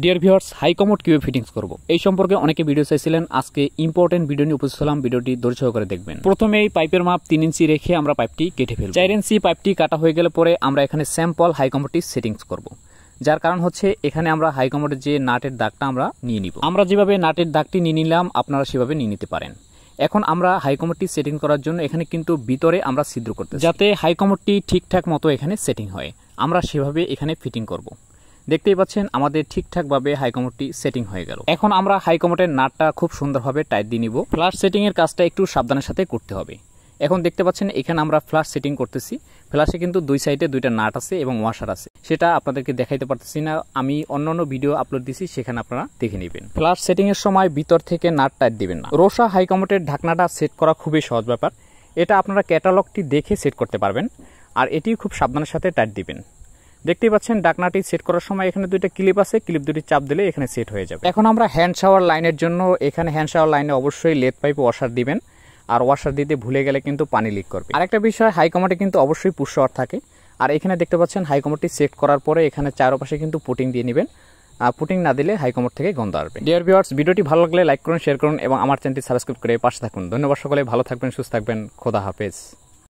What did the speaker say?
Dear viewers, high commode কিভাবে fittings করব এই সম্পর্কে অনেকে ভিডিও চাইছিলেন। আজকে ইম্পর্টেন্ট ভিডিও নিয়ে উপস্থিত হলাম। ভিডিওটি ধৈর্য সহকারে দেখবেন। প্রথমে এই পাইপের মাপ 3 ইঞ্চি রেখে আমরা পাইপটি কেটে ফেলব। 4 ইঞ্চি পাইপটি কাটা হয়ে গেলে পরে আমরা এখানে স্যাম্পল হাই কমোডটি সেটিংস করব। যার কারণ হচ্ছে এখানে আমরা হাই কমোডের যে নাটের দাগটা আমরা নিয়ে নিব। আমরা যেভাবে নাটের দাগটি নিয়ে নিলাম আপনারা সেভাবে নিয়ে নিতে পারেন। এখন আমরা হাই কমোডটি সেটিং করার জন্য এখানে কিন্তু ভিতরে আমরা ছিদ্র করতে, যাতে হাই কমোডটি ঠিকঠাক মতো এখানে সেটিং হয়, আমরা সেভাবে এখানে ফিটিং করব। দেখতেই পাচ্ছেন আমাদের ঠিকঠাকভাবে হাই কমোডটি সেটিং হয়ে গেল। এখন আমরা হাই কমোডের নাটটা খুব সুন্দরভাবে টাইট দিয়ে নিব। ফ্লাশ সেটিং এর কাজটা একটু সাবধানের সাথে করতে হবে। এখন দেখতে পাচ্ছেন এখানে আমরা ফ্লাশ সেটিং করতেছি। ফ্লাশে কিন্তু দুই সাইডে দুইটা নাট আছে এবং ওয়াশার আছে, সেটা আপনাদেরকে দেখাইতে পারতেছি না। আমি অন্যান্য ভিডিও আপলোড দিছি, সেখানে আপনারা দেখে নেবেন। ফ্লাশ সেটিং এর সময় ভিতর থেকে নাট টাইট দিবেন না। রোসা হাই কমোডের ঢাকনাটা সেট করা খুবই সহজ ব্যাপার। এটা আপনারা ক্যাটালগটি দেখে সেট করতে পারবেন, আর এটি খুব সাবধানের সাথে টাইট দিবেন। দেখতেই পাচ্ছেন ঢাকনাটি সেট করার সময় এখানে দুইটা ক্লিপ আছে, ক্লিপ দুটি চাপ দিলে এখানে সেট হয়ে যাবে। এখন আমরা হ্যান্ড শাওয়ার লাইনের জন্য এখানে হ্যান্ড শাওয়ার লাইনে অবশ্যই লেদ পাইপ ওয়াশার দিবেন, আর ওয়াশার দিতে ভুলে গেলে কিন্তু পানি লিক করবে। আরেকটা বিষয়, হাই কমোডে কিন্তু অবশ্যই পুশ শাওয়ার থাকে। আর এখানে দেখতে পাচ্ছেন হাই কমোডটি সেট করার পরে এখানে চারপাশে কিন্তু পুটিং দিয়ে নেবেন। পুটিং না দিলে হাই কমোড থেকে গন্ধ আসবে। ডিয়ার ভিউয়ার্স, ভিডিওটি ভালো লাগলে লাইক করুন, শেয়ার করুন এবং আমার চ্যানেলটি সাবস্ক্রাইব করে পাশে থাকুন। ধন্যবাদ সকলে, ভালো থাকবেন, সুস্থ থাকবেন, খোদা হাফেজ।